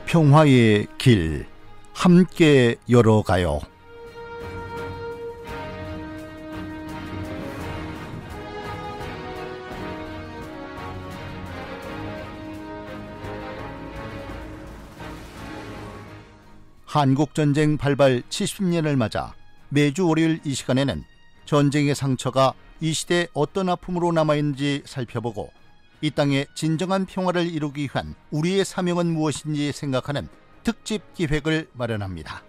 평화의 길 함께 열어가요. 한국전쟁 발발 70년을 맞아 매주 월요일 이 시간에는 전쟁의 상처가 이 시대에 어떤 아픔으로 남아있는지 살펴보고 이 땅에 진정한 평화를 이루기 위한 우리의 사명은 무엇인지 생각하는 특집 기획을 마련합니다.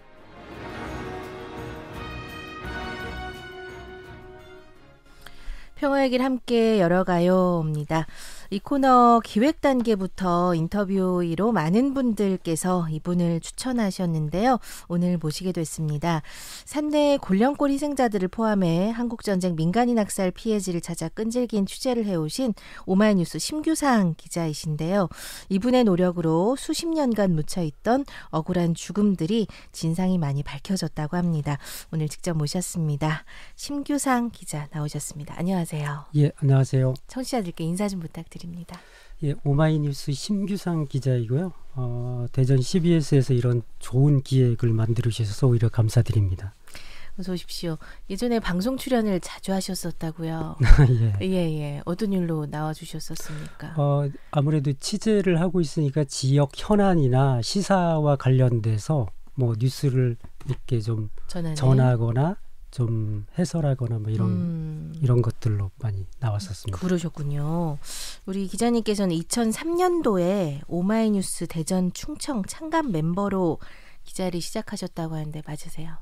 평화의 길 함께 열어가요입니다. 이 코너 기획 단계부터 인터뷰로 많은 분들께서 이분을 추천하셨는데요. 오늘 모시게 됐습니다. 산내 골령골 희생자들을 포함해 한국전쟁 민간인 학살 피해지를 찾아 끈질긴 취재를 해오신 오마이뉴스 심규상 기자이신데요. 이분의 노력으로 수십 년간 묻혀있던 억울한 죽음들이 진상이 많이 밝혀졌다고 합니다. 오늘 직접 모셨습니다. 심규상 기자 나오셨습니다. 안녕하세요. 예, 안녕하세요. 청취자들께 인사 좀 부탁드립니다. 예, 오마이뉴스 심규상 기자이고요. 대전 CBS에서 이런 좋은 기획을 만들어주셔서 오히려 감사드립니다. 어서 오십시오. 예전에 방송 출연을 자주 하셨었다고요. 예. 어떤 일로 나와주셨었습니까? 아무래도 취재를 하고 있으니까 지역 현안이나 시사와 관련돼서 뭐 뉴스를 이렇게 좀 전하거나 좀 해설하거나 뭐 이런 것들로 많이 나왔었습니다. 그러셨군요. 우리 기자님께서는 2003년도에 오마이뉴스 대전 충청 창간 멤버로 기자를 시작하셨다고 하는데 맞으세요?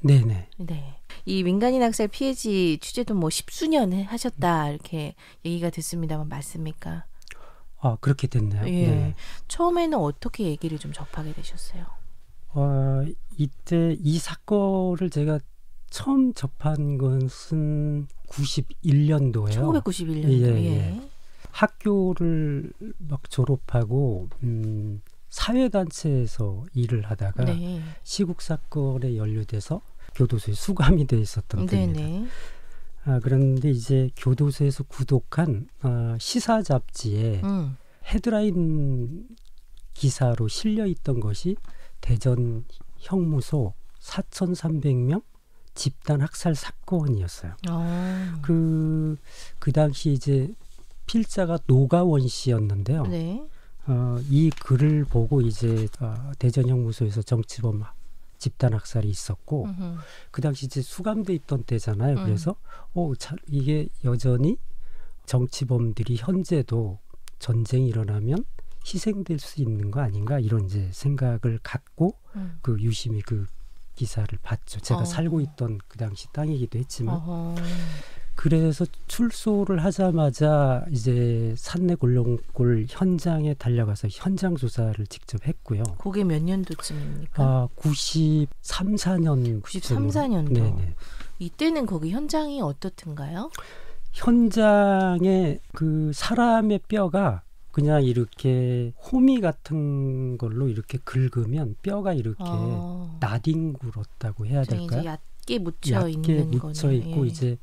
네네. 네. 이 민간인 학살 피해지 취재도 뭐 10수년 하셨다 이렇게 얘기가 됐습니다만 맞습니까? 그렇게 됐나요? 예. 네. 처음에는 어떻게 얘기를 좀 접하게 되셨어요? 이때 이 사건을 제가 처음 접한 것은 91년도예요. 1991년도. 예. 학교를 막 졸업하고 사회단체에서 일을 하다가 시국 사건에 연루돼서 교도소에 수감이 돼 있었던 때입니다. 그런데 이제 교도소에서 구독한 시사 잡지에 헤드라인 기사로 실려 있던 것이 대전 형무소 4,300명 집단 학살 사건이었어요. 그 당시 이제 필자가 노가원 씨였는데요. 네. 이 글을 보고 이제 대전 형무소에서 정치범 집단 학살이 있었고 그 당시 이제 수감돼 있던 때잖아요. 그래서 이게 여전히 정치범들이 현재도 전쟁이 일어나면 희생될 수 있는 거 아닌가 이런 이제 생각을 갖고 그 유심히 그 기사를 봤죠. 제가 살고 있던 그 당시 땅이기도 했지만 그래서 출소를 하자마자 이제 산내 골령골 현장에 달려가서 현장 조사를 직접 했고요. 그게 몇 년도쯤입니까? 93, 4년. 93, 4년도. 네네. 이때는 거기 현장이 어떻든가요? 현장에 그 사람의 뼈가 그냥 이렇게 호미 같은 걸로 이렇게 긁으면 뼈가 이렇게 나뒹굴었다고 해야 될까요? 이제 얕게 묻혀 있고 예. 이제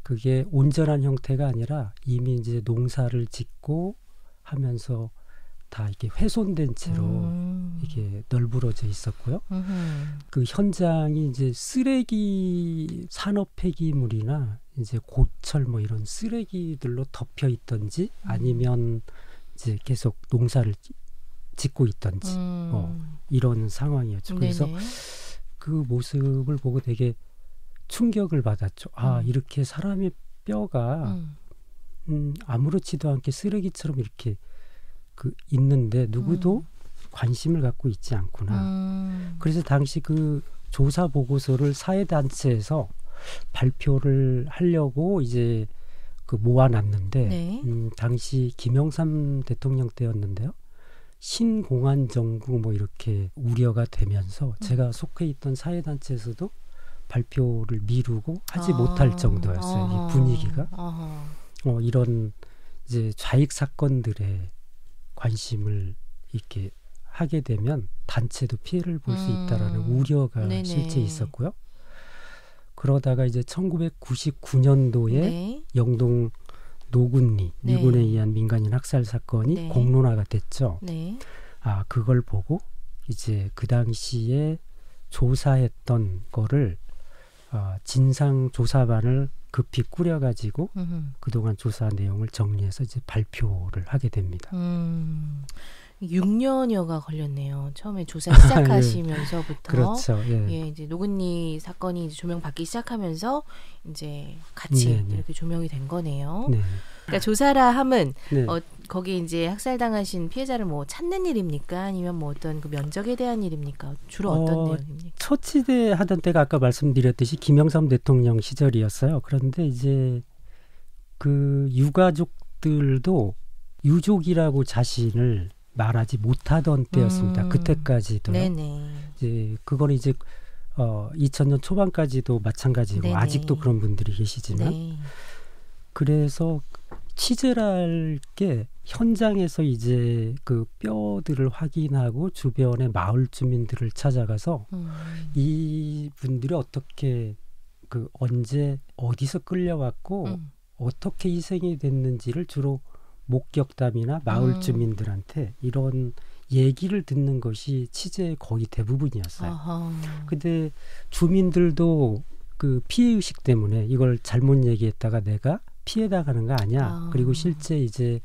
그게 온전한 형태가 아니라 이미 이제 농사를 짓고 하면서 다 이렇게 훼손된 채로 이게 널브러져 있었고요. 그 현장이 이제 쓰레기 산업 폐기물이나 이제 고철 뭐 이런 쓰레기들로 덮여 있던지 아니면 이제 계속 농사를 짓고 있던지 이런 상황이었죠. 그래서 그 모습을 보고 되게 충격을 받았죠. 이렇게 사람의 뼈가 아무렇지도 않게 쓰레기처럼 이렇게 있는데 누구도 관심을 갖고 있지 않구나. 그래서 당시 그 조사 보고서를 사회단체에서 발표를 하려고 이제 모아놨는데 당시 김영삼 대통령 때였는데요. 신공안 정부 뭐 이렇게 우려가 되면서 제가 속해 있던 사회단체에서도 발표를 미루고 하지 못할 정도였어요. 이 분위기가. 이런 이제 좌익 사건들에 관심을 이렇게 하게 되면 단체도 피해를 볼 수 있다라는 우려가 실제 있었고요. 그러다가 이제 1999년도에 영동 노군리 미군에 의한 민간인 학살 사건이 공론화가 됐죠. 그걸 보고 이제 그 당시에 조사했던 거를 진상조사반을 급히 꾸려가지고 그동안 조사 내용을 정리해서 이제 발표를 하게 됩니다. 6년여가 걸렸네요. 처음에 조사 시작하시면서부터. 그렇죠. 예. 예, 이제 노근니 사건이 이제 조명받기 시작하면서 이제 같이 이렇게 조명이 된 거네요. 네. 그러니까 조사라 함은 네. 거기 이제 학살당하신 피해자를 뭐 찾는 일입니까? 아니면 뭐 어떤 그 면적에 대한 일입니까? 주로 어떤 내용입니까? 처치대 하던 때가 아까 말씀드렸듯이 김영삼 대통령 시절이었어요. 그런데 이제 그 유가족들도 유족이라고 자신을 말하지 못하던 때였습니다. 그때까지도요. 네네. 이제 그거는 이제 2000년 초반까지도 마찬가지고 네네. 아직도 그런 분들이 계시지만 네. 그래서 취재를 할 게 현장에서 이제 그 뼈들을 확인하고 주변의 마을 주민들을 찾아가서 이 분들이 어떻게 그 언제 어디서 끌려왔고 어떻게 희생이 됐는지를 주로 목격담이나 마을 주민들한테 이런 얘기를 듣는 것이 취재의 거의 대부분이었어요. 근데 주민들도 그 피해의식 때문에 이걸 잘못 얘기했다가 내가 피해당하는 거 아니야. 그리고 실제 이제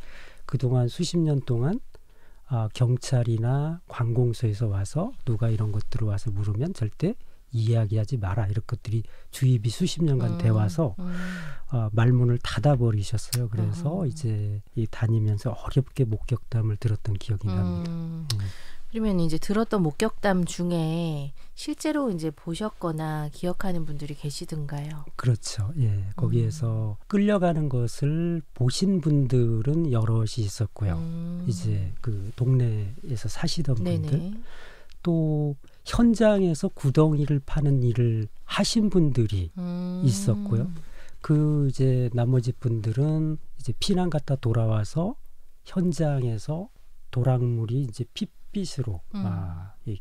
그동안 수십 년 동안 경찰이나 관공서에서 와서 누가 이런 것들을 와서 물으면 절대 이야기하지 마라. 이런 것들이 주입이 수십 년간 돼 와서 말문을 닫아버리셨어요. 그래서 이제 다니면서 어렵게 목격담을 들었던 기억이 납니다. 그러면 이제 들었던 목격담 중에 실제로 이제 보셨거나 기억하는 분들이 계시던가요? 그렇죠. 예, 거기에서 끌려가는 것을 보신 분들은 여럿이 있었고요. 이제 그 동네에서 사시던 분들, 네네. 또 현장에서 구덩이를 파는 일을 하신 분들이 있었고요. 그 이제 나머지 분들은 이제 피난 갔다 돌아와서 현장에서 도락물이 이제 핏빛으로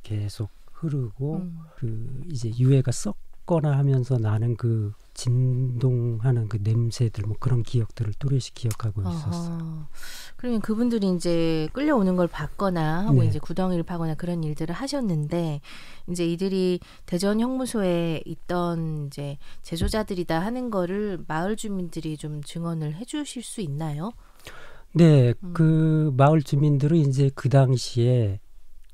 계속 흐르고 그 이제 유해가 썩거나 하면서 나는 그 진동하는 그 냄새들 뭐 그런 기억들을 또렷이 기억하고 있었어요. 그러면 그분들이 이제 끌려오는 걸 봤거나 하고 네. 이제 구덩이를 파거나 그런 일들을 하셨는데 이제 이들이 대전 형무소에 있던 이제 제조자들이다 하는 거를 마을 주민들이 좀 증언을 해주실 수 있나요? 네, 그 마을 주민들은 이제 그 당시에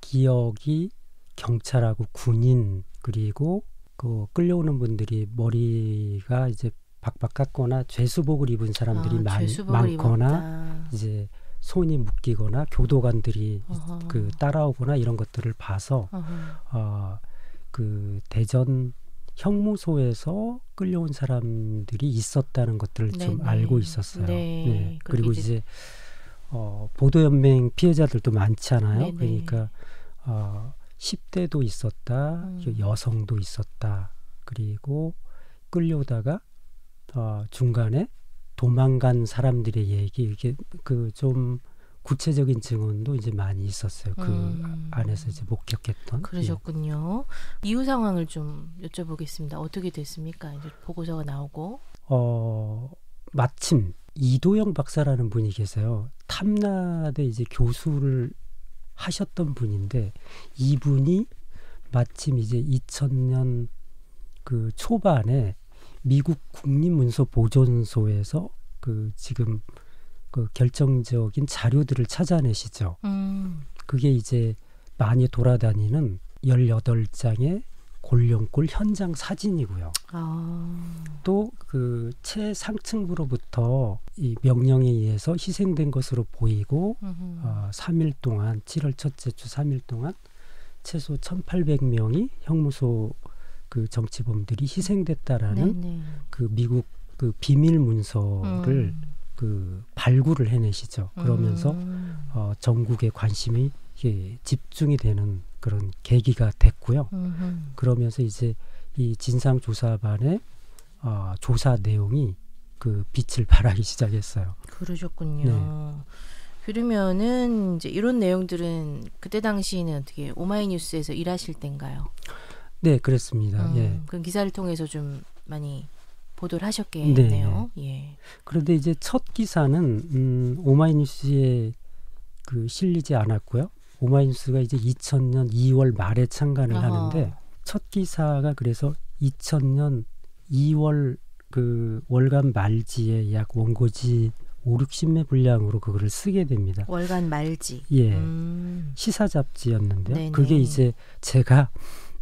기억이 경찰하고 군인 그리고 그 끌려오는 분들이 머리가 이제 박박 깎거나 죄수복을 입은 사람들이 많거나 입었다. 이제 손이 묶이거나 교도관들이 그 따라오거나 이런 것들을 봐서 그 대전 형무소에서 끌려온 사람들이 있었다는 것들을 좀 네네. 알고 있었어요. 네. 네. 그리고 이제 보도연맹 피해자들도 많잖아요. 네네. 그러니까 10대도 있었다, 여성도 있었다. 그리고 끌려오다가 중간에 도망간 사람들의 얘기 이게 그 좀 구체적인 증언도 이제 많이 있었어요. 그 안에서 이제 목격했던. 그러셨군요. 이후 상황을 좀 여쭤보겠습니다. 어떻게 됐습니까? 이제 보고서가 나오고. 마침 이도영 박사라는 분이 계세요. 탐나대 이제 교수를 하셨던 분인데 이분이 마침 이제 2000년 그 초반에 미국 국립문서보존소에서 그 지금 그 결정적인 자료들을 찾아내시죠. 그게 이제 많이 돌아다니는 18장의 골룡골 현장 사진이고요. 또 그 최상층부로부터 이 명령에 의해서 희생된 것으로 보이고 3일 동안 7월 첫째 주 3일 동안 최소 1,800명이 형무소 그 정치범들이 희생됐다라는 네네. 그 미국 그 비밀 문서를 그 발굴을 해내시죠. 그러면서 전국의 관심이 집중이 되는 그런 계기가 됐고요. 그러면서 이제 이 진상조사반의 조사 내용이 그 빛을 발하기 시작했어요. 그러셨군요. 네. 그러면은 이제 이런 내용들은 그때 당시에는 어떻게 오마이뉴스에서 일하실 때인가요? 네, 그렇습니다. 예. 그럼 기사를 통해서 좀 많이 보도를 하셨겠네요. 네. 예. 그런데 이제 첫 기사는 오마이뉴스에 그 실리지 않았고요. 오마이뉴스가 이제 2000년 2월 말에 창간을 하는데 첫 기사가 그래서 2000년 2월 그 월간 말지에 약 원고지 5-60매 분량으로 그거를 쓰게 됩니다. 월간 말지. 예. 시사 잡지였는데요. 네네. 그게 이제 제가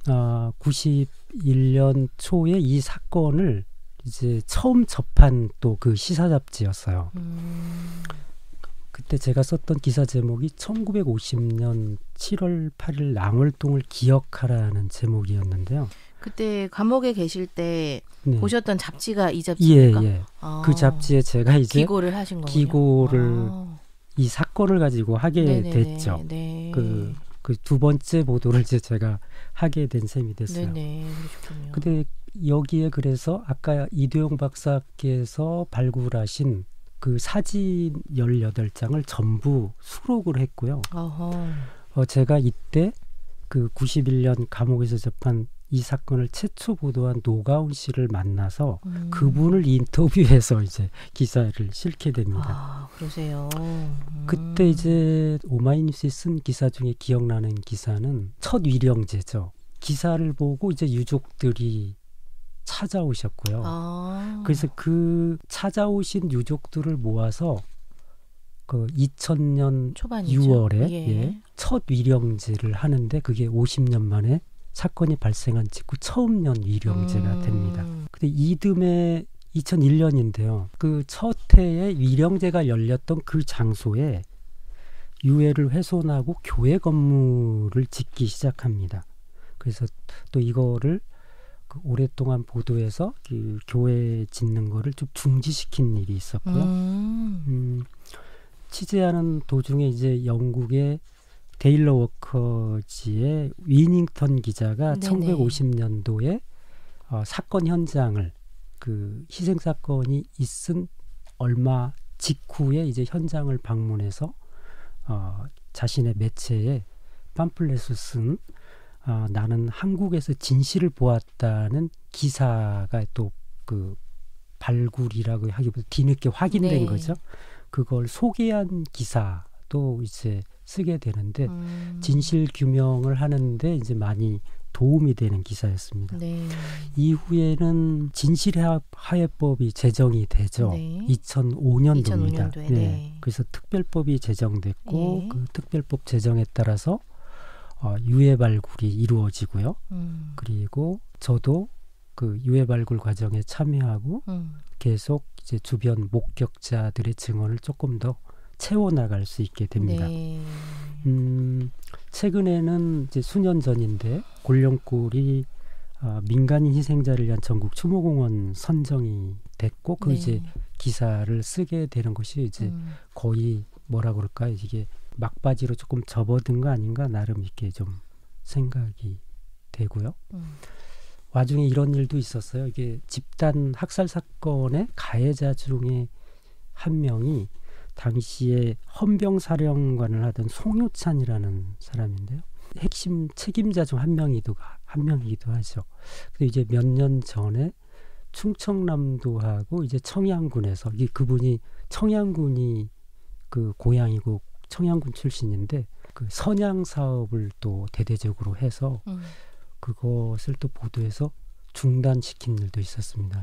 91년 초에 이 사건을 이제 처음 접한 또 그 시사 잡지였어요. 그때 제가 썼던 기사 제목이 1950년 7월 8일 낭월동을 기억하라는 제목이었는데요. 그때 감옥에 계실 때 네. 보셨던 잡지가 이 잡지입니까? 예. 그 잡지에 제가 이제 기고를 하신 거군요. 기고를 이 사건을 가지고 하게 네네네. 됐죠. 네. 그 두 번째 보도를 이제 제가 하게 된 셈이 됐어요. 네네. 그렇군요. 근데 여기에 그래서 아까 이도영 박사께서 발굴하신 그 사진 18장을 전부 수록을 했고요. 제가 이때 그 91년 감옥에서 접한 이 사건을 최초 보도한 노가운 씨를 만나서 그분을 인터뷰해서 이제 기사를 실게 됩니다. 그러세요. 그때 이제 오마이뉴스에 쓴 기사 중에 기억나는 기사는 첫 위령제죠. 기사를 보고 이제 유족들이 찾아오셨고요. 그래서 그 찾아오신 유족들을 모아서 그 2000년 초반이죠. 6월에 예. 첫 위령제를 하는데 그게 50년 만에 사건이 발생한 직후 처음 연 위령제가 됩니다. 근데 이듬해 2001년인데요. 그 첫 해에 위령제가 열렸던 그 장소에 유해를 훼손하고 교회 건물을 짓기 시작합니다. 그래서 또 이거를 그 오랫동안 보도해서 그 교회 짓는 거를 좀 중지시킨 일이 있었고요. 취재하는 도중에 이제 영국의 데일러 워커지의 위닝턴 기자가 네네. 1950년도에 사건 현장을 그 희생 사건이 있은 얼마 직후에 이제 현장을 방문해서 자신의 매체에 팜플렛을 쓴 나는 한국에서 진실을 보았다는 기사가 또 그 발굴이라고 하기보다 뒤늦게 확인된 네. 거죠. 그걸 소개한 기사도 이제 쓰게 되는데 진실 규명을 하는데 이제 많이 도움이 되는 기사였습니다. 네. 이후에는 진실화해법이 제정이 되죠. 네. 2005년도입니다. 2005년도에, 네. 그래서 특별법이 제정됐고 예. 그 특별법 제정에 따라서 유해 발굴이 이루어지고요. 그리고 저도 그 유해 발굴 과정에 참여하고 계속 이제 주변 목격자들의 증언을 조금 더 채워나갈 수 있게 됩니다. 네. 최근에는 이제 수년 전인데 골룡골이 민간인 희생자를 위한 전국 추모공원 선정이 됐고 그 네. 이제 기사를 쓰게 되는 것이 이제 거의 뭐라 그럴까요? 이게 막바지로 조금 접어든 거 아닌가 나름 이렇게 좀 생각이 되고요. 와중에 이런 일도 있었어요. 이게 집단 학살 사건의 가해자 중에 한 명이 당시에 헌병사령관을 하던 송효찬이라는 사람인데요. 핵심 책임자 중 한 명이기도 하죠. 근데 이제 몇 년 전에 충청남도하고 이제 청양군에서 그분이 청양군이 그 고향이고 청양군 출신인데 그 선양 사업을 또 대대적으로 해서 그것을 또 보도해서 중단시킨 일도 있었습니다.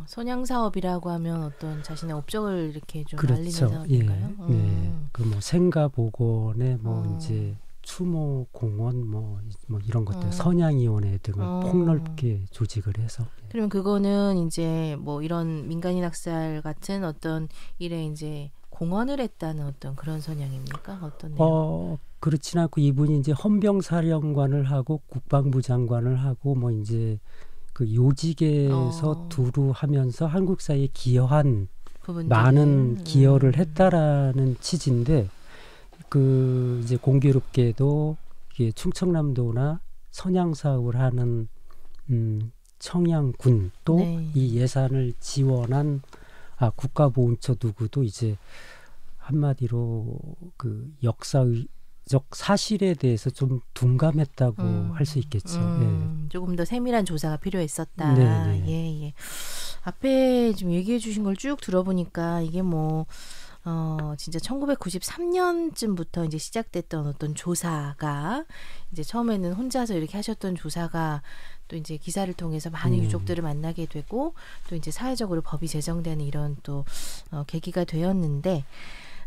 선양 사업이라고 하면 어떤 자신의 업적을 이렇게 좀 그렇죠. 알리는 사업인가요? 예. 네. 그 뭐 생가복원에 뭐 이제 추모공원 뭐 이런 것들 선양위원회 등을 폭넓게 조직을 해서. 그러면 그거는 이제 뭐 이런 민간인 학살 같은 어떤 일에 이제 공헌을 했다는 어떤 그런 선양입니까? 어떤 내용? 그렇진 않고 이분이 이제 헌병사령관을 하고 국방부 장관을 하고 뭐 이제 그 요직에서 두루 하면서 한국 사회에 기여한 많은 기여를 했다라는 취지인데 그 이제 공교롭게도 이게 충청남도나 선양 사업을 하는 청양군 또 이 예산을 지원한 국가보훈처 누구도 이제 한마디로 그 역사적 사실에 대해서 좀 둔감했다고 할 수 있겠죠. 예. 조금 더 세밀한 조사가 필요했었다. 네네. 예. 앞에 지금 얘기해 주신 걸 쭉 들어보니까 이게 뭐 진짜 1993년쯤부터 이제 시작됐던 어떤 조사가 이제 처음에는 혼자서 이렇게 하셨던 조사가 또 이제 기사를 통해서 많은 유족들을 만나게 되고 또 이제 사회적으로 법이 제정되는 이런 또 계기가 되었는데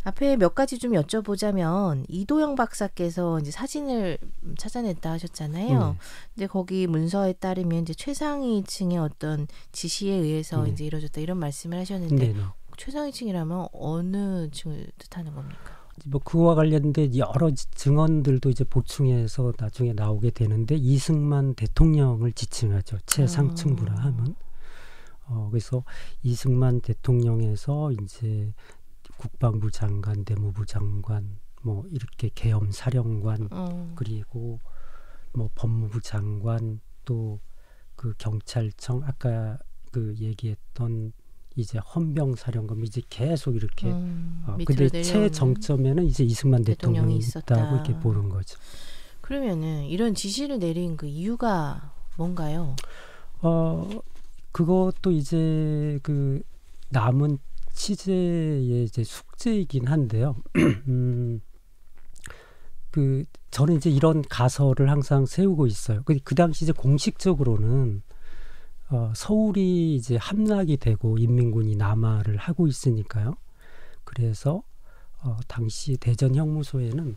앞에 몇 가지 좀 여쭤보자면 이도영 박사께서 이제 사진을 찾아냈다 하셨잖아요. 근데 거기 문서에 따르면 이제 최상위층의 어떤 지시에 의해서 이제 이루어졌다 이런 말씀을 하셨는데 최상위층이라면 어느 층을 뜻하는 겁니까? 뭐 그와 관련된 여러 증언들도 이제 보충해서 나중에 나오게 되는데 이승만 대통령을 지칭하죠. 최상층부라 하면. 그래서 이승만 대통령에서 이제 국방부 장관, 내무부 장관, 뭐 이렇게 계엄 사령관 그리고 뭐 법무부 장관 또 그 경찰청 아까 그 얘기했던 이제 헌병 사령관 이제 계속 이렇게 근데 최정점에는 이제 이승만 대통령이 있다고 이렇게 보는 거죠. 그러면은 이런 지시를 내린 그 이유가 뭔가요? 그것도 이제 그 남은 취재의 이제 숙제이긴 한데요. 그 저는 이제 이런 가설을 항상 세우고 있어요. 그 당시 이제 공식적으로는 서울이 이제 함락이 되고 인민군이 남하를 하고 있으니까요. 그래서 당시 대전 형무소에는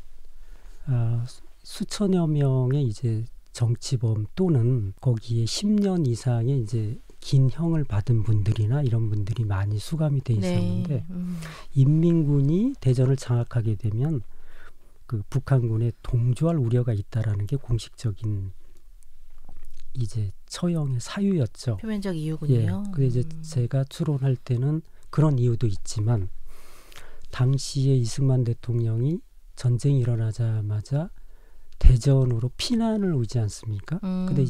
수천여 명의 이제 정치범 또는 거기에 10년 이상의 이제 긴 형을 받은 분들이나 이런 분들이 많이 수감이 돼 있었는데 인민군이 대전을 장악하게 되면 그 북한군에 동조할 우려가 있다라는 게 공식적인 이제 처형의 사유였죠. 표면적 이유군요. 예. 근데 이제 제가 추론할 때는 그런 이유도 있지만 당시에 이승만 대통령이 전쟁이 일어나자마자 대전으로 피난을 오지 않습니까? 근데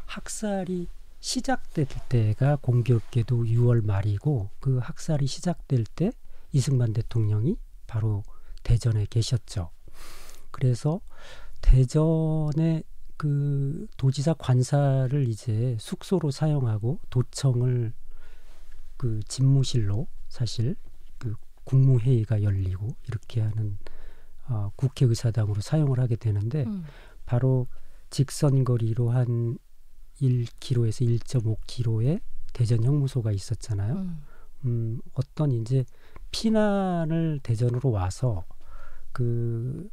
학살이 시작될 때가 공교롭게도 6월 말이고 그 학살이 시작될 때 이승만 대통령이 바로 대전에 계셨죠. 그래서 대전에 그 도지사 관사를 이제 숙소로 사용하고 도청을 그 집무실로 사실 그 국무회의가 열리고 이렇게 하는 국회의사당으로 사용을 하게 되는데 바로 직선거리로 한 1km에서 1.5km의 대전 형무소가 있었잖아요. 어떤 이제 피난을 대전으로 와서 그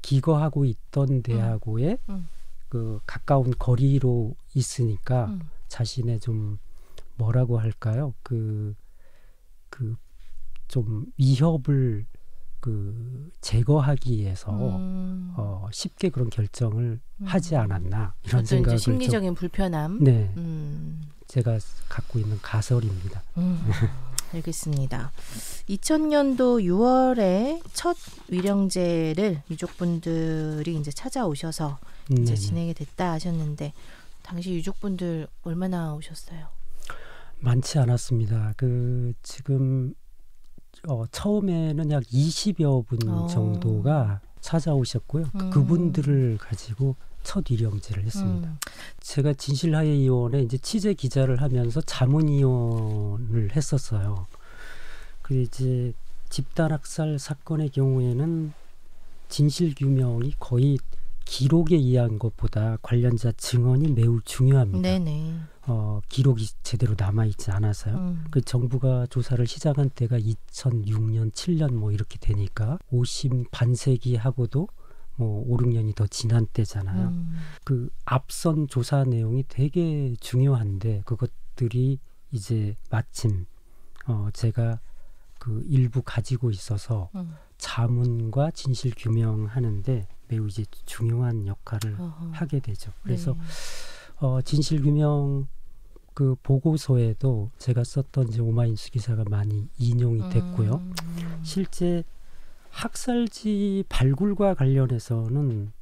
기거하고 있던 대하고의 그 가까운 거리로 있으니까 자신의 좀 뭐라고 할까요? 그 좀 위협을 그 제거하기 위해서 쉽게 그런 결정을 하지 않았나 이런 생각을 심리적인 불편함. 네, 제가 갖고 있는 가설입니다. 알겠습니다. 2000년도 6월에 첫 위령제를 유족분들이 이제 찾아오셔서 이제 진행이 됐다 하셨는데 당시 유족분들 얼마나 오셨어요? 많지 않았습니다. 그 지금 처음에는 약 20여 분 정도가 찾아오셨고요. 그분들을 가지고 첫 위령제를 했습니다. 제가 진실하예의원에 이제 취재 기자를 하면서 자문위원을 했었어요. 그 이제 집단학살 사건의 경우에는 진실규명이 거의 기록에 의한 것보다 관련자 증언이 매우 중요합니다. 네네. 기록이 제대로 남아있지 않아서요. 그 정부가 조사를 시작한 때가 2006년, 7년 뭐 이렇게 되니까 50 반세기하고도 뭐 5, 6년이 더 지난 때잖아요. 그 앞선 조사 내용이 되게 중요한데 그것들이 이제 마침 제가 그 일부 가지고 있어서 자문과 진실 규명하는데 매우 이제 중요한 역할을 하게 되죠. 그래서 진실 규명 그 보고서에도 제가 썼던 이제 오마이뉴스 기사가 많이 인용이 됐고요. 실제 학살지 발굴과 관련해서는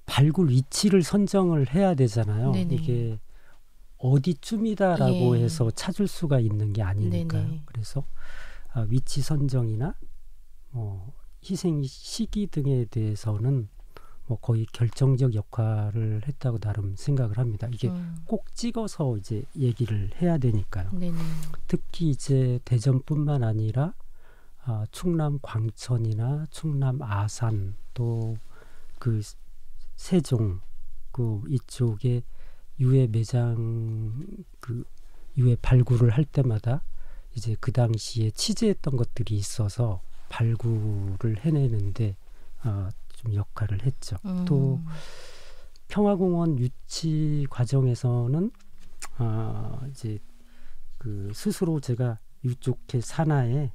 발굴 위치를 선정을 해야 되잖아요. 네네. 이게 어디쯤이다라고 해서 찾을 수가 있는 게 아니니까요. 네네. 그래서 위치 선정이나 희생 시기 등에 대해서는 뭐 거의 결정적 역할을 했다고 나름 생각을 합니다. 이게 꼭 찍어서 이제 얘기를 해야 되니까요. 네네. 특히 이제 대전뿐만 아니라 충남 광천이나 충남 아산 또 그 세종 그 이쪽에 유해 매장 그 유해 발굴을 할 때마다 이제 그 당시에 취재했던 것들이 있어서 발굴을 해내는데 좀 역할을 했죠. 또 평화공원 유치 과정에서는 이제 그 스스로 제가 이쪽의 산하에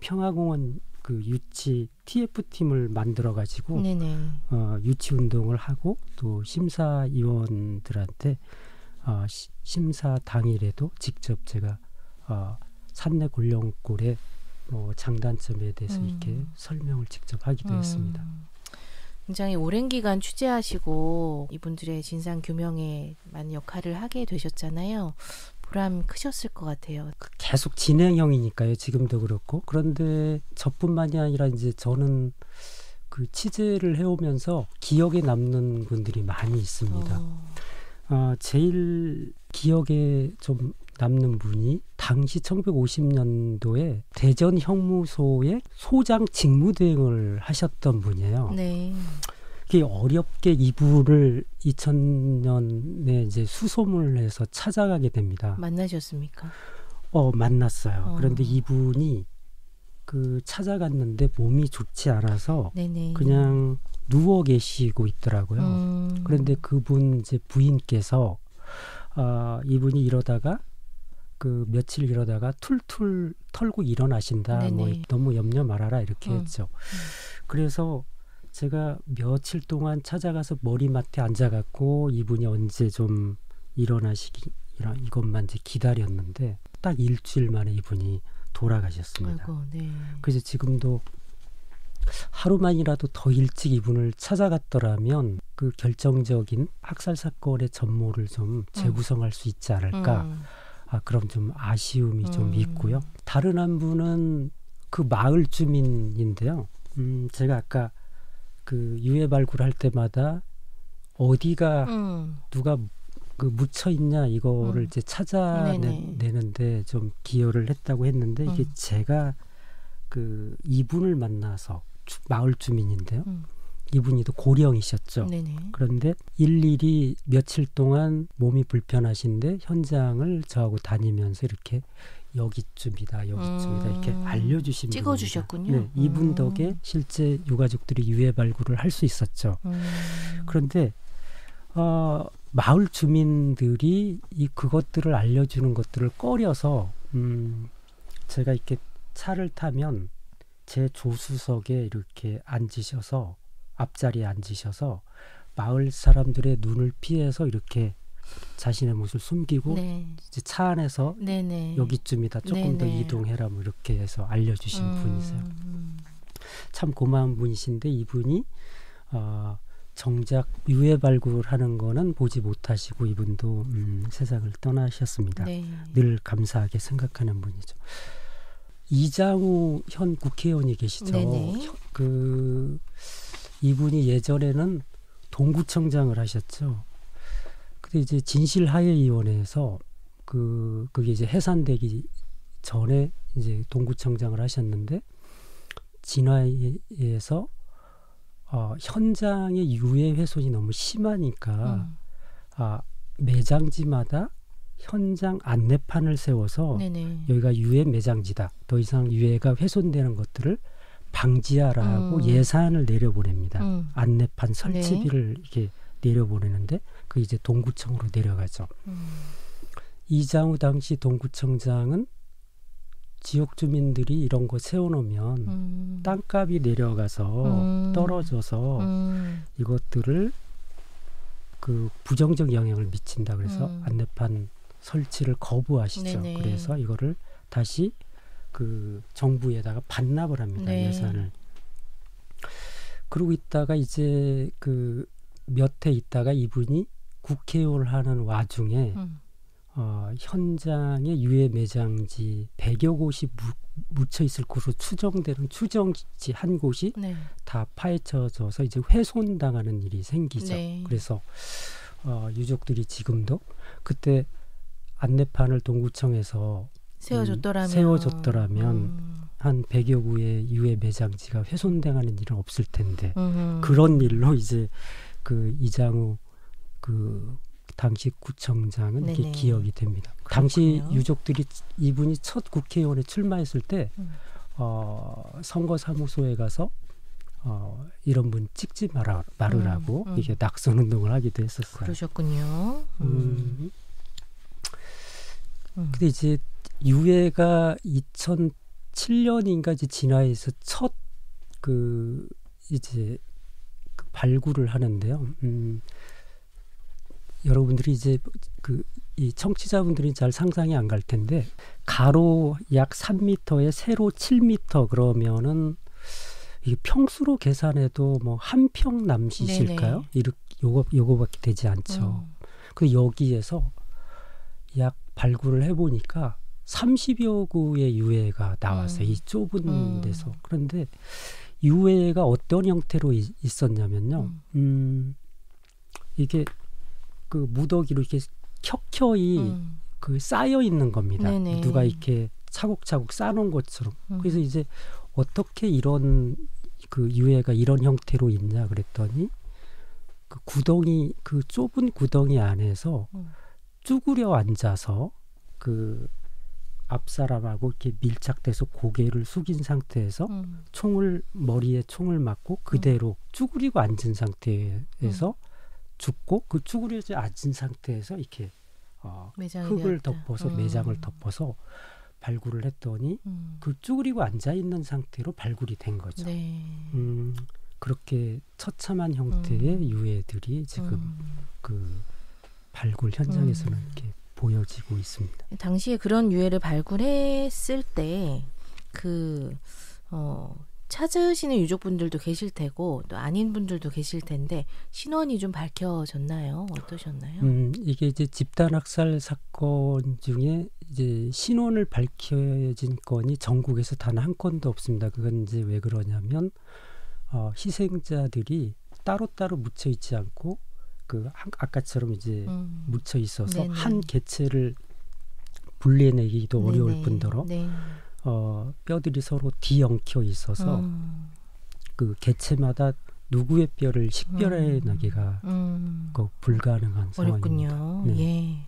평화공원 그 유치 TF팀을 만들어 가지고 유치 운동을 하고 또 심사위원들한테 심사 당일에도 직접 제가 산내 곤룡골의 장단점에 대해서 이렇게 설명을 직접 하기도 했습니다. 굉장히 오랜 기간 취재하시고 이분들의 진상 규명에 많은 역할을 하게 되셨잖아요. 보람 크셨을 것 같아요. 계속 진행형이니까요. 지금도 그렇고. 그런데 저뿐만이 아니라 이제 저는 그 취재를 해오면서 기억에 남는 분들이 많이 있습니다. 제일 기억에 좀 남는 분이 당시 1950년도에 대전 형무소에 소장 직무대행을 하셨던 분이에요. 네. 이게 어렵게 이분을 2000년에 이제 수소문을 해서 찾아가게 됩니다. 만나셨습니까? 만났어요. 그런데 이분이 그 찾아갔는데 몸이 좋지 않아서 그냥 누워 계시고 있더라고요. 그런데 그분 이제 부인께서 이분이 이러다가 그 며칠 이러다가 툴툴 털고 일어나신다. 뭐 너무 염려 말아라 이렇게 했죠. 그래서 제가 며칠 동안 찾아가서 머리맡에 앉아갖고 이분이 언제 좀 일어나시기 이것만 이제 기다렸는데 딱 일주일 만에 이분이 돌아가셨습니다. 아이고, 네. 그래서 지금도 하루만이라도 더 일찍 이분을 찾아갔더라면 그 결정적인 학살 사건의 전모를 좀 재구성할 수 있지 않을까. 그럼 좀 아쉬움이 좀 있고요. 다른 한 분은 그 마을 주민인데요. 제가 아까 그 유해 발굴할 때마다 어디가 누가 그 묻혀 있냐 이거를 이제 찾아내는데 좀 기여를 했다고 했는데 이게 제가 그 이분을 만나서 마을 주민인데요. 이분이 또 고령이셨죠. 그런데 일일이 며칠 동안 몸이 불편하신데 현장을 저하고 다니면서 이렇게 여기쯤이다 이렇게 알려주신 찍어주셨군요. 네, 이분 덕에 실제 유가족들이 유해 발굴을 할 수 있었죠. 그런데 마을 주민들이 그것들을 알려주는 것들을 꺼려서 제가 이렇게 차를 타면 제 조수석에 이렇게 앉으셔서 앞자리에 앉으셔서 마을 사람들의 눈을 피해서 이렇게 자신의 모습을 숨기고 이제 차 안에서 여기쯤이다 조금 더 이동해라 뭐 이렇게 해서 알려주신 분이세요. 참 고마운 분이신데 이분이 정작 유해 발굴하는 거는 보지 못하시고 이분도 세상을 떠나셨습니다. 늘 감사하게 생각하는 분이죠. 이장우 현 국회의원이 계시죠. 그 이분이 예전에는 동구청장을 하셨죠. 근데 이제 진실하해위원회에서 그게 이제 해산되기 전에 이제 동구청장을 하셨는데 진화에서 현장의 유해 훼손이 너무 심하니까 매장지마다 현장 안내판을 세워서 여기가 유해 매장지다. 더 이상 유해가 훼손되는 것들을 방지하라고 예산을 내려보냅니다. 안내판 설치비를 이렇게 내려보내는데 그 이제 동구청으로 내려가죠. 이장우 당시 동구청장은 지역 주민들이 이런 거 세워놓으면 땅값이 내려가서 떨어져서 이것들을 그 부정적 영향을 미친다 그래서 안내판 설치를 거부하시죠. 그래서 이거를 다시 그 정부에다가 반납을 합니다. 예산을. 그러고 있다가 이제 그 몇 해 있다가 이분이 국회의원을 하는 와중에 현장에 유해 매장지 100여 곳이 묻혀 있을 것으로 추정되는 추정지 한 곳이 다 파헤쳐져서 이제 훼손당하는 일이 생기죠. 그래서 유족들이 지금도 그때 안내판을 동구청에서 세워줬더라면 한 100여 구의 유해 매장지가 훼손당하는 일은 없을 텐데 그런 일로 이제 그 이장우 그 당시 구청장은 이게 기억이 됩니다. 그렇군요. 당시 유족들이 이분이 첫 국회의원에 출마했을 때 선거사무소에 가서 이런 분 찍지 말으라고 이게 낙선 운동을 하기도 했었어요. 그러셨군요. 근데 이제 유해가 2007년인가 이제 진화에서 첫 그 이제 그 발굴을 하는데요. 여러분들이 이제 그 이 청취자분들이 잘 상상이 안 갈 텐데 가로 약 3m에 세로 7m 그러면은 이게 평수로 계산해도 뭐 한 평 남짓일까요? 요거밖에 되지 않죠. 그 여기에서 약 발굴을 해보니까 30여 구의 유해가 나왔어요. 이 좁은 데서. 그런데 유해가 어떤 형태로 있었냐면요. 이게 그 무더기로 이렇게 켜켜이 그 쌓여 있는 겁니다. 네네. 누가 이렇게 차곡차곡 쌓아놓은 것처럼. 그래서 이제 어떻게 이런 그 유해가 이런 형태로 있냐 그랬더니 그 구덩이 그 좁은 구덩이 안에서 쭈그려 앉아서 그 앞사람하고 이렇게 밀착돼서 고개를 숙인 상태에서 머리에 총을 맞고 그대로 쭈그리고 앉은 상태에서 죽고 그 쭈그려져 앉은 상태에서 이렇게 흙을 덮어서 매장을 덮어서 발굴을 했더니 그 쭈그리고 앉아 있는 상태로 발굴이 된 거죠. 네. 그렇게 처참한 형태의 유해들이 지금 그 발굴 현장에서는 이렇게 보여지고 있습니다. 당시에 그런 유해를 발굴했을 때 찾으시는 유족분들도 계실 테고 또 아닌 분들도 계실 텐데 신원이 좀 밝혀졌나요? 어떠셨나요? 이게 이제 집단학살 사건 중에 이제 신원을 밝혀진 건이 전국에서 단 한 건도 없습니다. 그건 이제 왜 그러냐면 희생자들이 따로따로 묻혀 있지 않고 그 아까처럼 이제 묻혀 있어서 네네. 한 개체를 분리해내기도 어려울 네네. 뿐더러 네. 뼈들이 서로 뒤엉켜 있어서 그 개체마다 누구의 뼈를 식별해내기가 불가능한 어렵군요. 상황입니다. 네. 예.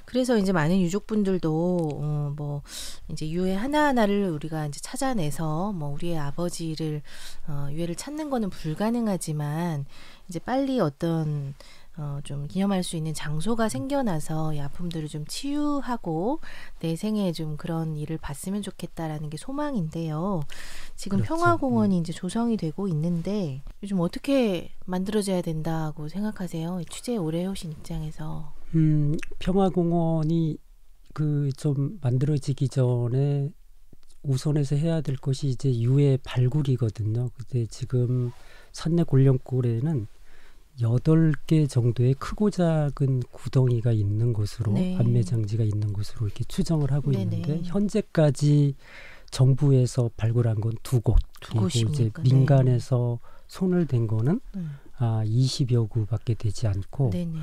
그래서 이제 많은 유족분들도 뭐 이제 유해 하나하나를 우리가 이제 찾아내서 뭐 우리의 아버지를 유해를 찾는 거는 불가능하지만 이제 빨리 어떤 좀 기념할 수 있는 장소가 생겨나서 이 아픔들을 좀 치유하고 내 생에 좀 그런 일을 봤으면 좋겠다라는 게 소망인데요. 지금 그렇죠. 평화공원이 이제 조성이 되고 있는데 요즘 어떻게 만들어져야 된다고 생각하세요? 취재 오래 해오신 입장에서. 평화공원이 그 좀 만들어지기 전에 우선해서 해야 될 것이 이제 유해 발굴이거든요. 근데 지금 산내 골령골에는 8개 정도의 크고 작은 구덩이가 있는 곳으로 네. 안매장지가 있는 곳으로 이렇게 추정을 하고 네네. 있는데 현재까지 정부에서 발굴한 건 2곳 그리고 이제 곳입니까? 민간에서 손을 댄 거는 네. 20여 구밖에 되지 않고 네네.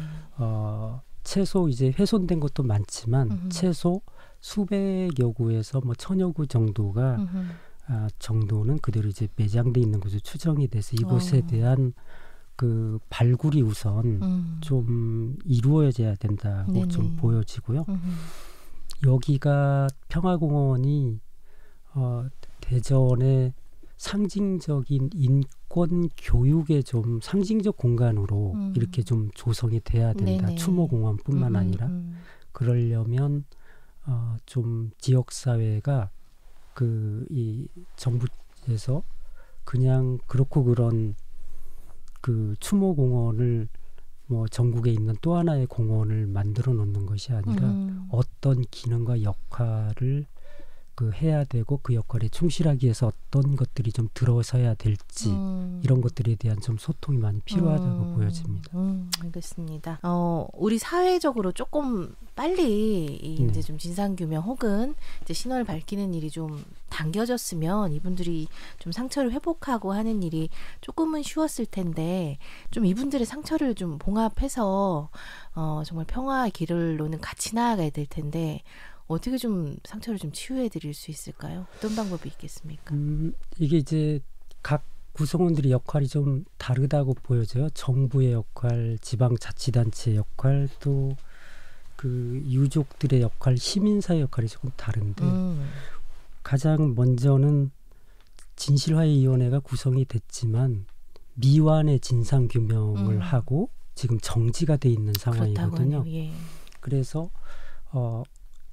최소 이제 훼손된 것도 많지만 최소 수백여 구에서 뭐 1000여 구 정도가 정도는 그대로 이제 매장돼 있는 것으로 추정이 돼서 이곳에 대한 그 발굴이 우선 좀 이루어져야 된다고 네네. 좀 보여지고요. 여기가 평화공원이 대전의 상징적인 인권 교육의 좀 상징적 공간으로 이렇게 좀 조성이 돼야 된다. 네네. 추모공원뿐만 아니라 그러려면 좀 지역 사회가 그 이 정부에서 그냥 그렇고 그런 그 추모공원을 뭐 전국에 있는 또 하나의 공원을 만들어 놓는 것이 아니라 어떤 기능과 역할을 그 해야 되고 그 역할에 충실하기 위해서 어떤 것들이 좀 들어서야 될지 이런 것들에 대한 좀 소통이 많이 필요하다고 보여집니다. 알겠습니다. 우리 사회적으로 조금 빨리 이제 좀 진상규명 혹은 이제 신원을 밝히는 일이 좀 당겨졌으면 이분들이 좀 상처를 회복하고 하는 일이 조금은 쉬웠을 텐데 좀 이분들의 상처를 좀 봉합해서 정말 평화의 길을로는 같이 나아가야 될 텐데 어떻게 좀 상처를 좀 치유해 드릴 수 있을까요? 어떤 방법이 있겠습니까? 이게 이제 각 구성원들의 역할이 좀 다르다고 보여져요. 정부의 역할, 지방자치단체의 역할, 또 그 유족들의 역할, 시민사회 역할이 조금 다른데 가장 먼저는 진실화해위원회가 구성이 됐지만 미완의 진상규명을 하고 지금 정지가 돼 있는 상황이거든요. 예. 그래서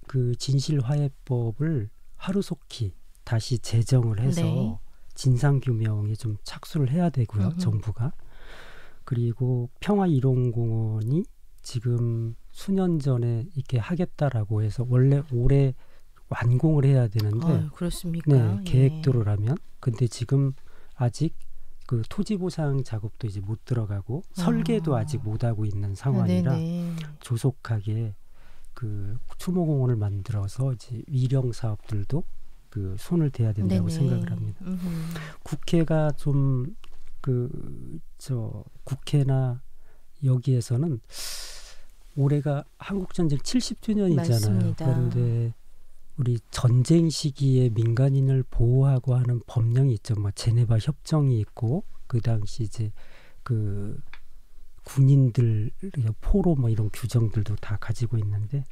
그 진실화해법을 하루속히 다시 제정을 해서 네. 진상규명에 좀 착수를 해야 되고요. 정부가. 그리고 평화이론공원이 지금 수년 전에 이렇게 하겠다라고 해서 원래 올해 완공을 해야 되는데 그렇습니까? 네, 예. 계획대로라면. 근데 지금 아직 그 토지 보상 작업도 이제 못 들어가고 설계도 아직 못 하고 있는 상황이라 네네. 조속하게 그 추모공원을 만들어서 이제 위령 사업들도 그 손을 대야 된다고 네네. 생각을 합니다. 국회가 좀 국회나 여기에서는 올해가 한국전쟁 70주년이잖아요. 맞습니다. 그런데 우리 전쟁 시기에 민간인을 보호하고 하는 법령이 있죠. 뭐 제네바 협정이 있고 그 당시 이제 그 군인들 포로 뭐 이런 규정들도 다 가지고 있는데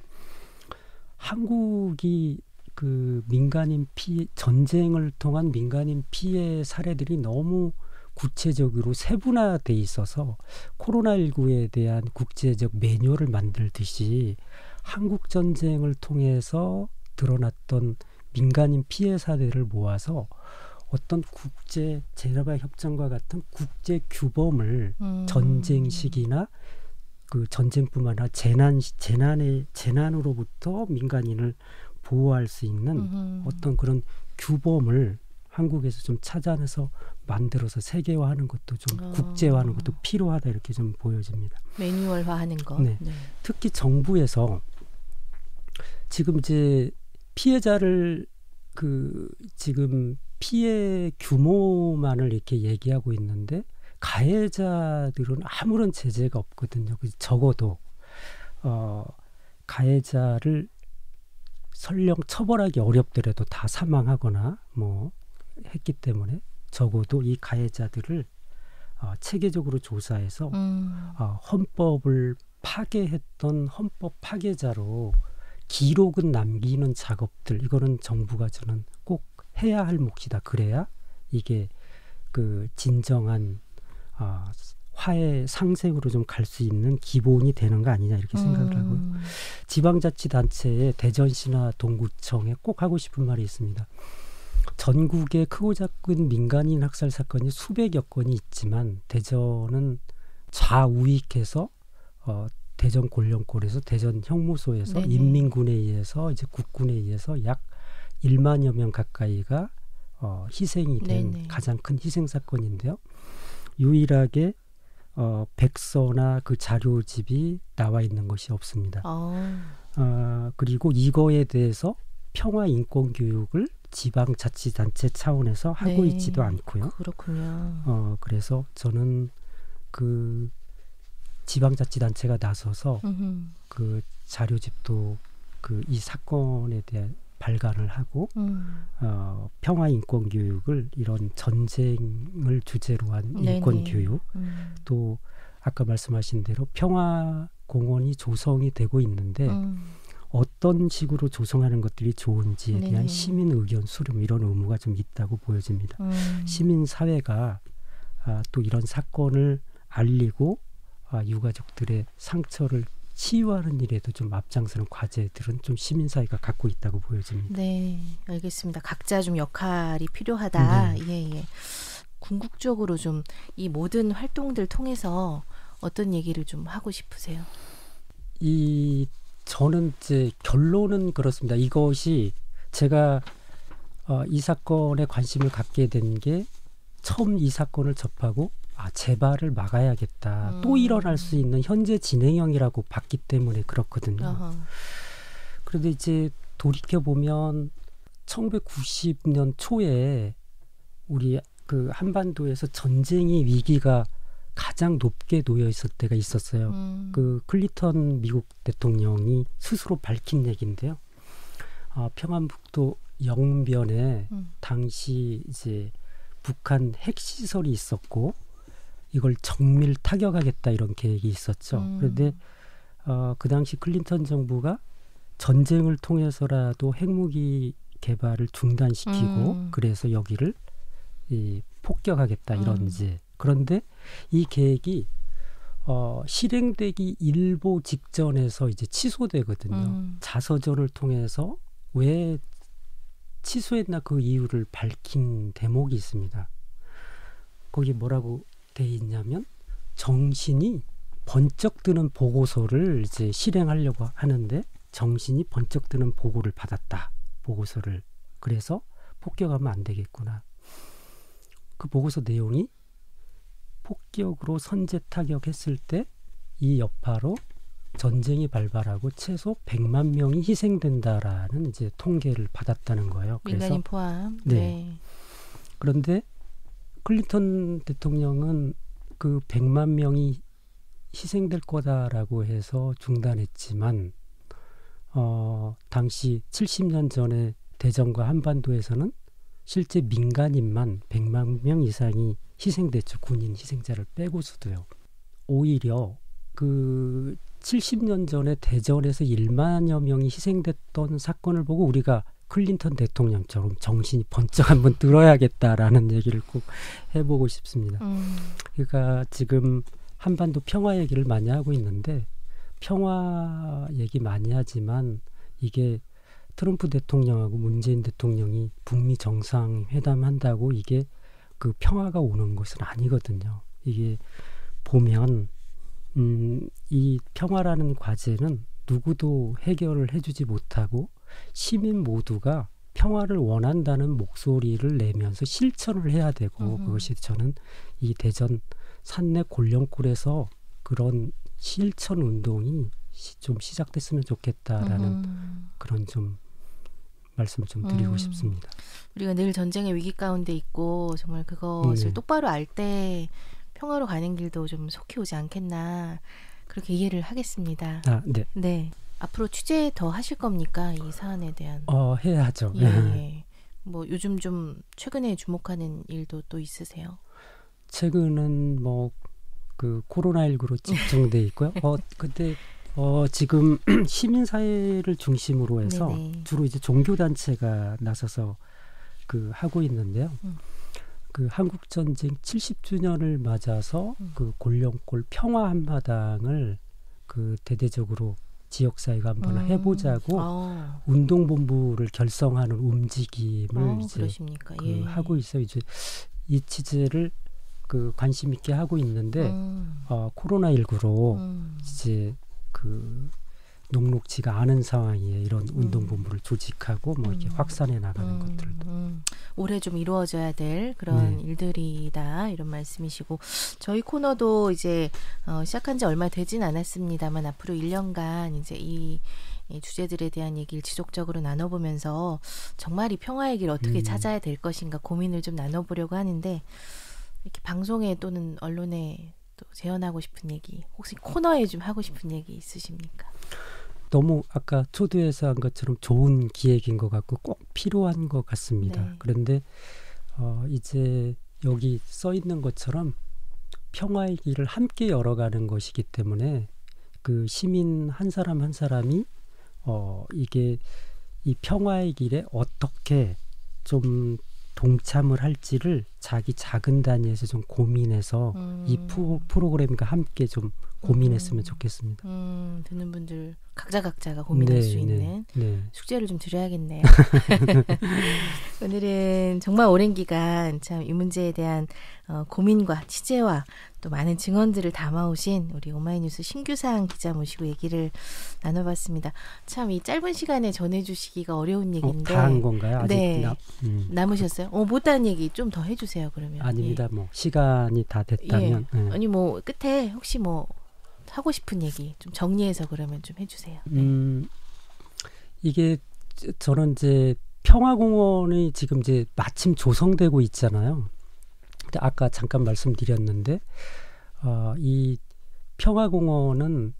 한국이 그 민간인 피해 전쟁을 통한 민간인 피해 사례들이 너무 구체적으로 세분화돼 있어서 코로나19에 대한 국제적 매뉴얼을 만들듯이 한국 전쟁을 통해서 드러났던 민간인 피해 사례를 모아서 어떤 국제 제네바 협정과 같은 국제 규범을 전쟁 시기나 그 전쟁뿐만 아니라 재난으로부터 민간인을 보호할 수 있는 어떤 그런 규범을 한국에서 좀 찾아내서 만들어서 세계화하는 것도 좀 국제화하는 것도 필요하다 이렇게 좀 보여집니다. 매뉴얼화하는 거. 네. 네. 특히 정부에서 지금 이제 피해자를 지금 피해 규모만을 이렇게 얘기하고 있는데 가해자들은 아무런 제재가 없거든요. 적어도 가해자를 설령 처벌하기 어렵더라도 다 사망하거나 뭐 했기 때문에 적어도 이 가해자들을 체계적으로 조사해서 헌법을 파괴했던 헌법 파괴자로 기록은 남기는 작업들 이거는 정부가 저는 꼭 해야 할 몫이다. 그래야 이게 그 진정한 화해 상생으로 좀 갈 수 있는 기본이 되는 거 아니냐 이렇게 생각을 하고요. 지방자치단체의 대전시나 동구청에 꼭 하고 싶은 말이 있습니다. 전국에 크고 작은 민간인 학살 사건이 수백여 건이 있지만 대전은 좌우익해서 대전 골령골에서 대전 형무소에서 네네. 인민군에 의해서 이제 국군에 의해서 약 1만여 명 가까이가 희생이 된 네네. 가장 큰 희생 사건인데요. 유일하게 백서나 그 자료집이 나와 있는 것이 없습니다. 그리고 이거에 대해서 평화 인권 교육을 지방자치단체 차원에서 하고 네. 있지도 않고요. 그렇군요. 그래서 저는 그 지방자치단체가 나서서 그 자료집도 그 이 사건에 대한 발간을 하고 평화 인권 교육을 이런 전쟁을 주제로 한 네네. 인권 교육 또 아까 말씀하신 대로 평화 공원이 조성이 되고 있는데 어떤 식으로 조성하는 것들이 좋은지에 대한 네네. 시민 의견 수렴 이런 의무가 좀 있다고 보여집니다. 시민 사회가 또 이런 사건을 알리고 유가족들의 상처를 치유하는 일에도 좀 앞장서는 과제들은 좀 시민사회가 갖고 있다고 보여집니다. 네, 알겠습니다. 각자 좀 역할이 필요하다. 네. 예. 궁극적으로 좀 이 모든 활동들 통해서 어떤 얘기를 좀 하고 싶으세요? 저는 이제 결론은 그렇습니다. 이것이 제가 이 사건에 관심을 갖게 된 게 처음 이 사건을 접하고 재발을 막아야겠다. 또 일어날 수 있는 현재 진행형이라고 봤기 때문에 그렇거든요. 그런데 이제 돌이켜보면 1990년 초에 우리 그 한반도에서 전쟁의 위기가 가장 높게 놓여 있을 때가 있었어요. 그 클린턴 미국 대통령이 스스로 밝힌 얘기인데요. 평안북도 영변에 당시 이제 북한 핵시설이 있었고 이걸 정밀 타격하겠다 이런 계획이 있었죠. 그런데 그 당시 클린턴 정부가 전쟁을 통해서라도 핵무기 개발을 중단시키고 그래서 여기를 폭격하겠다 이런 이제. 그런데 이 계획이 실행되기 일보 직전에서 이제 취소되거든요. 자서전을 통해서 왜 취소했나 그 이유를 밝힌 대목이 있습니다. 거기 뭐라고 돼 있냐면 정신이 번쩍 드는 보고서를 이제 실행하려고 하는데 정신이 번쩍 드는 보고를 받았다. 보고서를. 그래서 폭격하면 안 되겠구나. 그 보고서 내용이 폭격으로 선제 타격했을 때 이 여파로 전쟁이 발발하고 최소 100만 명이 희생된다라는 이제 통계를 받았다는 거예요. 민간인 포함. 네. 그런데 클린턴 대통령은 그 100만 명이 희생될 거다라고 해서 중단했지만 당시 70년 전에 대전과 한반도에서는 실제 민간인만 100만 명 이상이 희생됐죠. 군인 희생자를 빼고서도요. 오히려 그 70년 전에 대전에서 1만여 명이 희생됐던 사건을 보고 우리가 클린턴 대통령처럼 정신이 번쩍 한번 들어야겠다라는 얘기를 꼭 해보고 싶습니다. 그러니까 지금 한반도 평화 얘기를 많이 하고 있는데 평화 얘기 많이 하지만 이게 트럼프 대통령하고 문재인 대통령이 북미 정상회담 한다고 이게 그 평화가 오는 것은 아니거든요. 이게 보면 이 평화라는 과제는 누구도 해결을 해주지 못하고 시민 모두가 평화를 원한다는 목소리를 내면서 실천을 해야 되고 그것이 저는 이 대전 산내 골령골에서 그런 실천 운동이 좀 시작됐으면 좋겠다라는 그런 좀 말씀 좀 드리고 싶습니다. 우리가 늘 전쟁의 위기 가운데 있고 정말 그것을 똑바로 알 때 평화로 가는 길도 좀 속히 오지 않겠나 그렇게 이해를 하겠습니다. 네. 네. 앞으로 취재 더 하실 겁니까? 이 사안에 대한. 해야죠. 예. 뭐 요즘 좀 최근에 주목하는 일도 또 있으세요? 최근은 뭐 그 코로나19로 집중돼 있고요. 근데 지금 시민사회를 중심으로 해서 네네. 주로 이제 종교단체가 나서서 그 하고 있는데요. 그 한국전쟁 70주년을 맞아서 그 골령골 평화 한마당을 그 대대적으로 지역사회가 한번 해보자고 운동본부를 결성하는 움직임을 이제 그 하고 있어요. 이제 이 취재를 그 관심 있게 하고 있는데 코로나19로 이제 그 녹록지가 않은 상황이에 이런 운동본부를 조직하고 뭐 이렇게 확산해 나가는 것들도 올해 좀 이루어져야 될 그런 일들이다 이런 말씀이시고 저희 코너도 이제 시작한 지 얼마 되진 않았습니다만 앞으로 1년간 이제 이 주제들에 대한 얘기를 지속적으로 나눠보면서 정말 이 평화의 길 어떻게 찾아야 될 것인가 고민을 좀 나눠보려고 하는데 이렇게 방송에 또는 언론에 또 재현하고 싶은 얘기 혹시 코너에 좀 하고 싶은 얘기 있으십니까? 너무 아까 초두에서 한 것처럼 좋은 기획인 것 같고 꼭 필요한 것 같습니다. 네. 그런데 이제 여기 써 있는 것처럼 평화의 길을 함께 열어가는 것이기 때문에 그 시민 한 사람 한 사람이 이게 이 평화의 길에 어떻게 좀 동참을 할지를 자기 작은 단위에서 좀 고민해서 이 프로그램과 함께 좀 고민했으면 좋겠습니다. 듣는 분들 각자가 고민할 수 있는 숙제를 좀 드려야겠네요. 오늘은 정말 오랜 기간 참 이 문제에 대한 고민과 취재와 또 많은 증언들을 담아오신 우리 오마이뉴스 신규상 기자 모시고 얘기를 나눠봤습니다. 참 이 짧은 시간에 전해주시기가 어려운 얘기인데 다 한 건가요? 아직 네. 남으셨어요? 못다한 얘기 좀 더 해주세요. 그러면. 아닙니다. 뭐 시간이 다 됐다면. 아니 뭐 끝에 혹시 뭐 하고 싶은 얘기 좀 정리해서 그러면 좀 해주세요. 이게 저는 이제 평화공원이 지금 이제 마침 조성되고 있잖아요. 근데 아까 잠깐 말씀드렸는데 이 평화공원은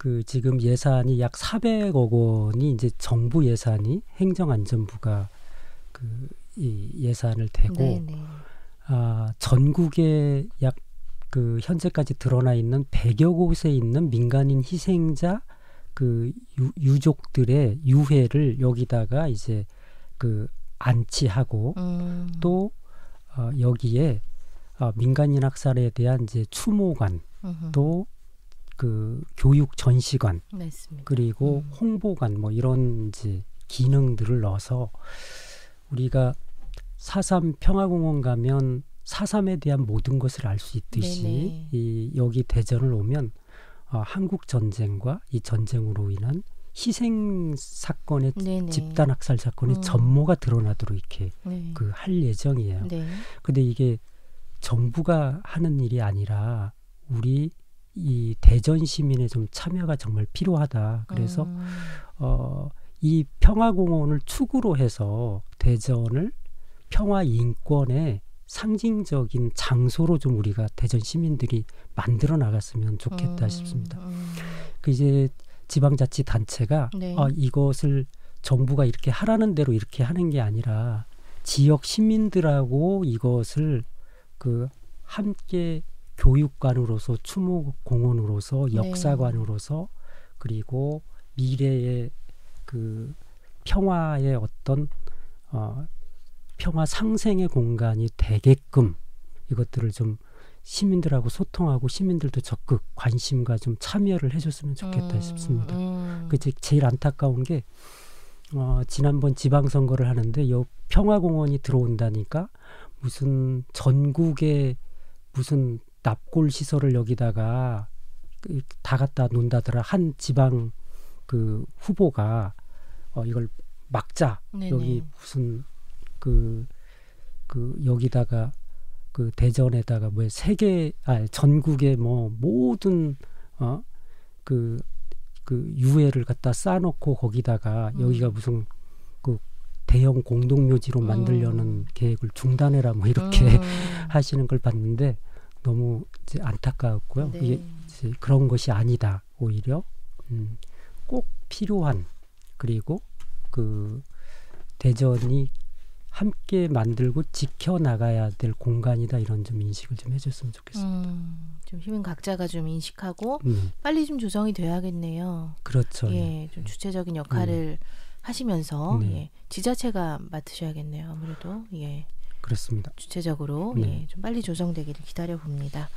그 지금 예산이 약 400억 원이 이제 정부 예산이 행정안전부가 그 이 예산을 대고 네네. 전국에 약 그 현재까지 드러나 있는 100여 곳에 있는 민간인 희생자 그 유족들의 유해를 여기다가 이제 그 안치하고 또 여기에 민간인 학살에 대한 이제 추모관 또 그 교육 전시관 맞습니다. 그리고 홍보관 뭐 이런 이제 기능들을 넣어서 우리가 4.3 평화공원 가면 4.3에 대한 모든 것을 알 수 있듯이 이 여기 대전을 오면 한국 전쟁과 이 전쟁으로 인한 희생 사건의 네네. 집단 학살 사건의 전모가 드러나도록 이렇게 네. 그 할 예정이에요. 네. 근데 이게 정부가 하는 일이 아니라 우리 이 대전 시민의 좀 참여가 정말 필요하다. 그래서 이 평화공원을 축으로 해서 대전을 평화 인권의 상징적인 장소로 좀 우리가 대전 시민들이 만들어 나갔으면 좋겠다 싶습니다. 그 이제 지방자치단체가 네. 이것을 정부가 이렇게 하라는 대로 이렇게 하는 게 아니라 지역 시민들하고 이것을 그 함께 교육관으로서 추모공원으로서 역사관으로서 그리고 미래의 그 평화의 어떤 평화 상생의 공간이 되게끔 이것들을 좀 시민들하고 소통하고 시민들도 적극 관심과 좀 참여를 해줬으면 좋겠다 싶습니다. 그 제일 안타까운 게 지난번 지방선거를 하는데 요 평화공원이 들어온다니까 무슨 전국에 무슨 납골 시설을 여기다가 다 갖다 놓는다더라. 한 지방 그 후보가 이걸 막자. 네네. 여기 무슨 그 여기다가 그 대전에다가 뭐 전국에 뭐 모든 그 유해를 갖다 쌓아놓고 거기다가 여기가 무슨 그 대형 공동묘지로 만들려는 계획을 중단해라 뭐 이렇게 하시는 걸 봤는데 너무 이제 안타까웠고요. 네. 이게 이제 그런 것이 아니다. 오히려 꼭 필요한 그리고 그 대전이 함께 만들고 지켜나가야 될 공간이다. 이런 좀 인식을 좀 해줬으면 좋겠습니다. 좀 시민 각자가 좀 인식하고 빨리 좀 조성이 돼야겠네요. 그렇죠. 예, 좀 주체적인 역할을 하시면서 예, 지자체가 맡으셔야겠네요. 아무래도 예, 그렇습니다. 주체적으로 예, 좀 빨리 조성되기를 기다려 봅니다.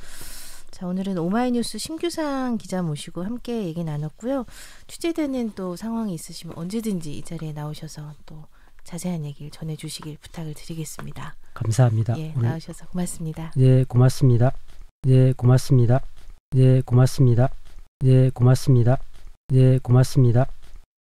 자, 오늘은 오마이뉴스 심규상 기자 모시고 함께 얘기 나눴고요. 취재되는 또 상황이 있으시면 언제든지 이 자리에 나오셔서 또 자세한 얘기를 전해주시길 부탁을 드리겠습니다. 감사합니다. 예, 나오셔서 고맙습니다. 예, 고맙습니다. 예, 고맙습니다. 예, 고맙습니다. 예, 고맙습니다. 예, 고맙습니다.